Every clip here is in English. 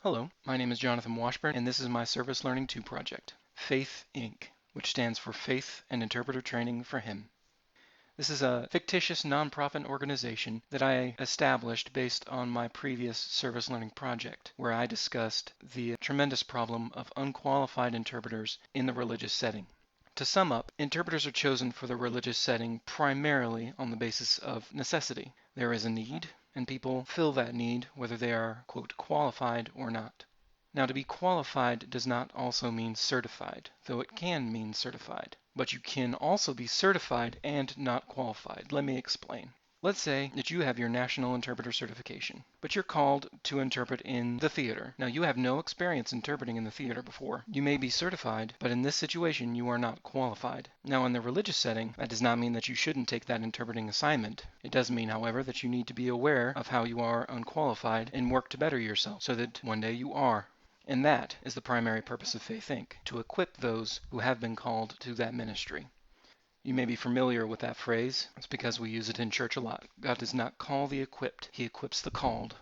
Hello, my name is Jonathan Washburn, and this is my Service Learning 2 project, Faith Inc., which stands for Faith and Interpreter Training for Him. This is a fictitious nonprofit organization that I established based on my previous service learning project, where I discussed the tremendous problem of unqualified interpreters in the religious setting. To sum up, interpreters are chosen for the religious setting primarily on the basis of necessity. There is a need, and people fill that need whether they are, quote, qualified or not. Now, to be qualified does not also mean certified, though it can mean certified. But you can also be certified and not qualified. Let me explain. Let's say that you have your National Interpreter Certification, but you're called to interpret in the theater. Now, you have no experience interpreting in the theater before. You may be certified, but in this situation, you are not qualified. Now, in the religious setting, that does not mean that you shouldn't take that interpreting assignment. It does mean, however, that you need to be aware of how you are unqualified and work to better yourself so that one day you are. And that is the primary purpose of Faith Inc., to equip those who have been called to that ministry. You may be familiar with that phrase. It's because we use it in church a lot. God does not call the equipped, He equips the called.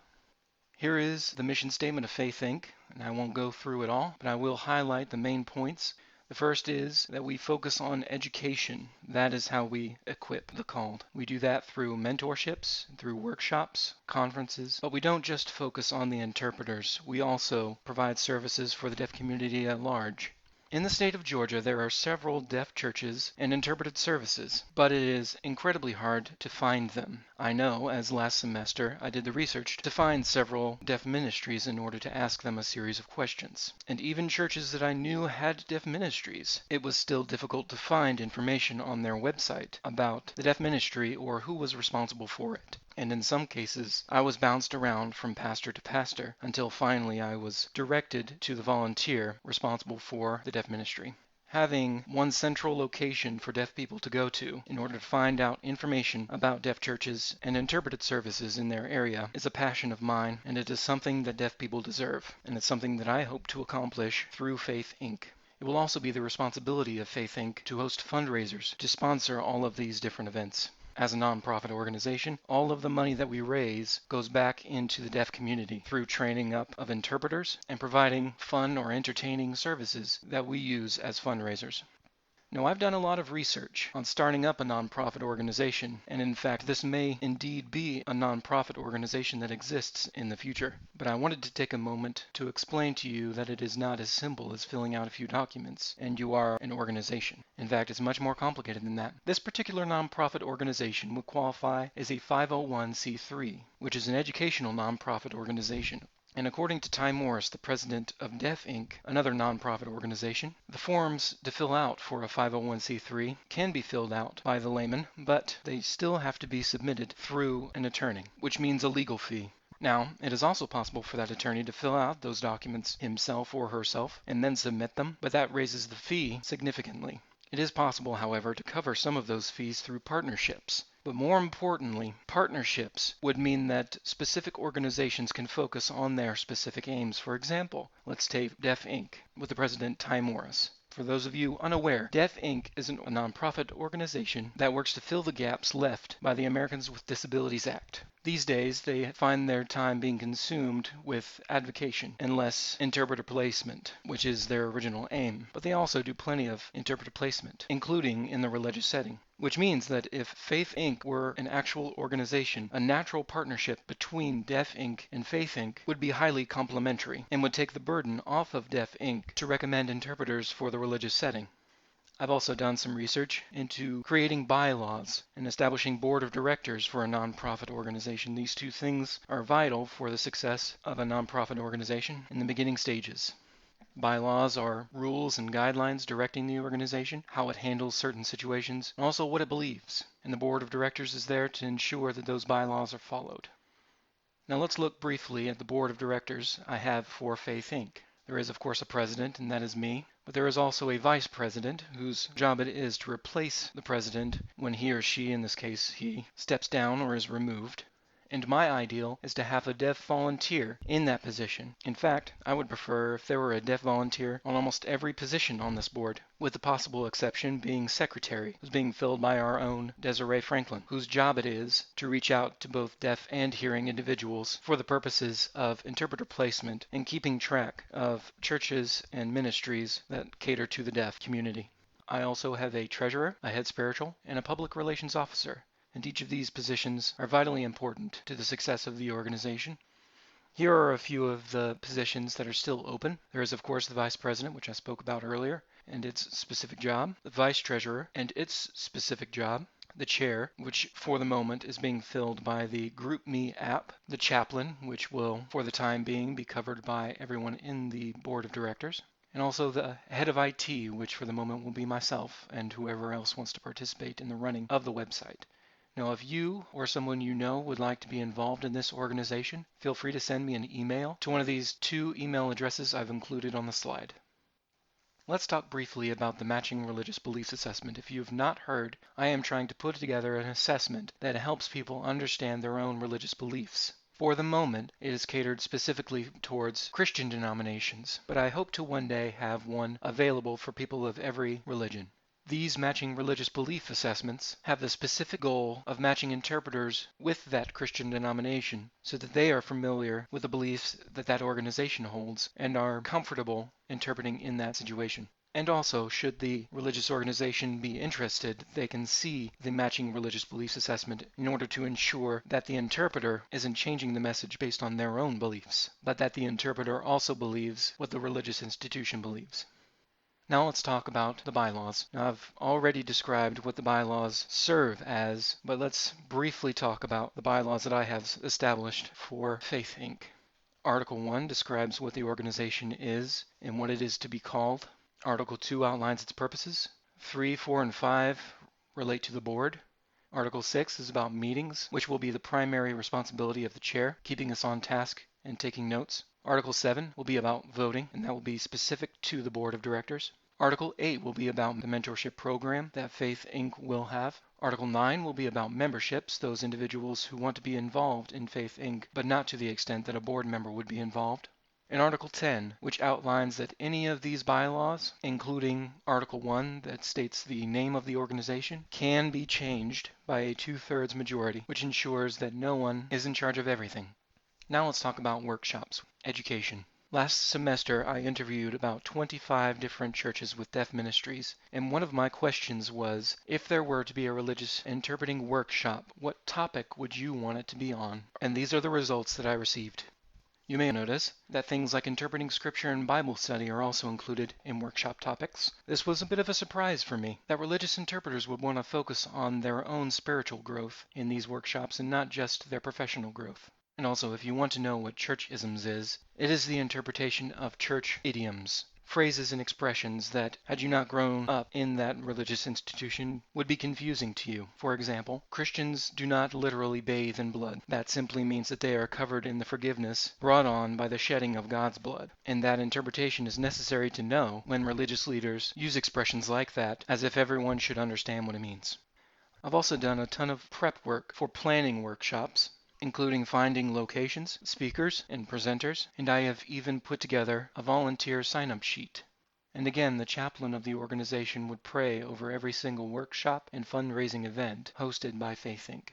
Here is the mission statement of Faith Inc., and I won't go through it all, but I will highlight the main points. The first is that we focus on education. That is how we equip the called. We do that through mentorships, through workshops, conferences, but we don't just focus on the interpreters. We also provide services for the deaf community at large. In the state of Georgia, there are several deaf churches and interpreted services, but it is incredibly hard to find them. I know, as last semester I did the research to find several deaf ministries in order to ask them a series of questions. And even churches that I knew had deaf ministries, it was still difficult to find information on their website about the deaf ministry or who was responsible for it. And in some cases, I was bounced around from pastor to pastor until finally I was directed to the volunteer responsible for the deaf ministry. Having one central location for deaf people to go to in order to find out information about deaf churches and interpreted services in their area is a passion of mine, and it is something that deaf people deserve, and it's something that I hope to accomplish through Faith Inc. It will also be the responsibility of Faith Inc. to host fundraisers to sponsor all of these different events. As a nonprofit organization, all of the money that we raise goes back into the deaf community through training up of interpreters and providing fun or entertaining services that we use as fundraisers. Now, I've done a lot of research on starting up a nonprofit organization, and in fact, this may indeed be a nonprofit organization that exists in the future. But I wanted to take a moment to explain to you that it is not as simple as filling out a few documents and you are an organization. In fact, it's much more complicated than that. This particular nonprofit organization would qualify as a 501c3, which is an educational nonprofit organization. And according to Ty Morris, the president of Deaf Inc., another nonprofit organization, the forms to fill out for a 501c3 can be filled out by the layman, but they still have to be submitted through an attorney, which means a legal fee. Now, it is also possible for that attorney to fill out those documents himself or herself and then submit them, but that raises the fee significantly. It is possible, however, to cover some of those fees through partnerships. But more importantly, partnerships would mean that specific organizations can focus on their specific aims. For example, let's take Deaf Inc. with the president Ty Morris. For those of you unaware, Deaf Inc. is a nonprofit organization that works to fill the gaps left by the Americans with Disabilities Act. These days, they find their time being consumed with advocation and less interpreter placement, which is their original aim. But they also do plenty of interpreter placement, including in the religious setting. Which means that if Faith Inc. were an actual organization, a natural partnership between Deaf Inc. and Faith Inc. would be highly complementary and would take the burden off of Deaf Inc. to recommend interpreters for the religious setting. I've also done some research into creating bylaws and establishing board of directors for a nonprofit organization. These two things are vital for the success of a nonprofit organization in the beginning stages. Bylaws are rules and guidelines directing the organization, how it handles certain situations, and also what it believes. And the board of directors is there to ensure that those bylaws are followed. Now let's look briefly at the board of directors I have for Faith Inc. There is, of course, a president, and that is me, but there is also a vice president whose job it is to replace the president when he or she, in this case he, steps down or is removed. And my ideal is to have a deaf volunteer in that position. In fact, I would prefer if there were a deaf volunteer on almost every position on this board, with the possible exception being secretary, who's being filled by our own Desiree Franklin, whose job it is to reach out to both deaf and hearing individuals for the purposes of interpreter placement and keeping track of churches and ministries that cater to the deaf community. I also have a treasurer, a head spiritual, and a public relations officer, and each of these positions are vitally important to the success of the organization. Here are a few of the positions that are still open. There is, of course, the vice president, which I spoke about earlier, and its specific job, the vice treasurer and its specific job, the chair, which for the moment is being filled by the GroupMe app, the chaplain, which will, for the time being, be covered by everyone in the board of directors, and also the head of IT, which for the moment will be myself and whoever else wants to participate in the running of the website. Now, if you or someone you know would like to be involved in this organization, feel free to send me an email to one of these 2 email addresses I've included on the slide. Let's talk briefly about the Matching Religious Beliefs Assessment. If you have not heard, I am trying to put together an assessment that helps people understand their own religious beliefs. For the moment, it is catered specifically towards Christian denominations, but I hope to one day have one available for people of every religion. These matching religious belief assessments have the specific goal of matching interpreters with that Christian denomination so that they are familiar with the beliefs that that organization holds and are comfortable interpreting in that situation. And also, should the religious organization be interested, they can see the matching religious beliefs assessment in order to ensure that the interpreter isn't changing the message based on their own beliefs, but that the interpreter also believes what the religious institution believes. Now let's talk about the bylaws. Now I've already described what the bylaws serve as, but let's briefly talk about the bylaws that I have established for Faith Inc. Article 1 describes what the organization is and what it is to be called. Article 2 outlines its purposes. 3, 4, and 5 relate to the board. Article 6 is about meetings, which will be the primary responsibility of the chair, keeping us on task and taking notes. Article 7 will be about voting, and that will be specific to the board of directors. Article 8 will be about the mentorship program that Faith Inc. will have. Article 9 will be about memberships, those individuals who want to be involved in Faith Inc., but not to the extent that a board member would be involved. And Article 10, which outlines that any of these bylaws, including Article 1 that states the name of the organization, can be changed by a 2/3 majority, which ensures that no one is in charge of everything. Now let's talk about workshops, education. Last semester, I interviewed about 25 different churches with deaf ministries, and one of my questions was, if there were to be a religious interpreting workshop, what topic would you want it to be on? And these are the results that I received. You may notice that things like interpreting scripture and Bible study are also included in workshop topics. This was a bit of a surprise for me, that religious interpreters would want to focus on their own spiritual growth in these workshops and not just their professional growth. And also, if you want to know what church-isms is, it is the interpretation of church idioms, phrases and expressions that, had you not grown up in that religious institution, would be confusing to you. For example, Christians do not literally bathe in blood. That simply means that they are covered in the forgiveness brought on by the shedding of God's blood. And that interpretation is necessary to know when religious leaders use expressions like that, as if everyone should understand what it means. I've also done a ton of prep work for planning workshops, including finding locations, speakers, and presenters, and I have even put together a volunteer sign-up sheet. And again, the chaplain of the organization would pray over every single workshop and fundraising event hosted by Faith Inc.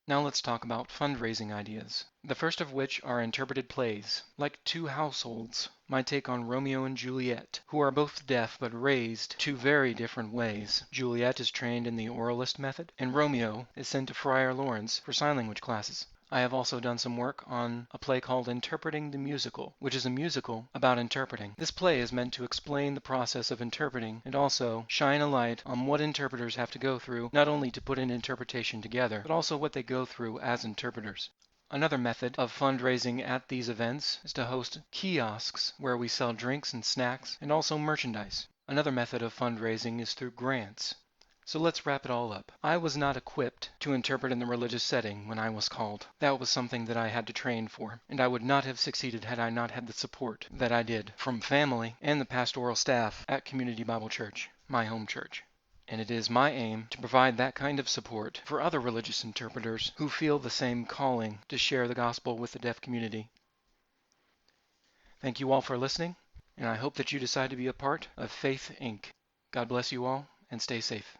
Now let's talk about fundraising ideas, the first of which are interpreted plays, like Two Households, my take on Romeo and Juliet, who are both deaf but raised 2 very different ways. Juliet is trained in the oralist method, and Romeo is sent to Friar Lawrence for sign language classes. I have also done some work on a play called Interpreting the Musical, which is a musical about interpreting. This play is meant to explain the process of interpreting and also shine a light on what interpreters have to go through, not only to put an interpretation together, but also what they go through as interpreters. Another method of fundraising at these events is to host kiosks where we sell drinks and snacks and also merchandise. Another method of fundraising is through grants. So let's wrap it all up. I was not equipped to interpret in the religious setting when I was called. That was something that I had to train for, and I would not have succeeded had I not had the support that I did from family and the pastoral staff at Community Bible Church, my home church. And it is my aim to provide that kind of support for other religious interpreters who feel the same calling to share the gospel with the deaf community. Thank you all for listening, and I hope that you decide to be a part of Faith Inc. God bless you all, and stay safe.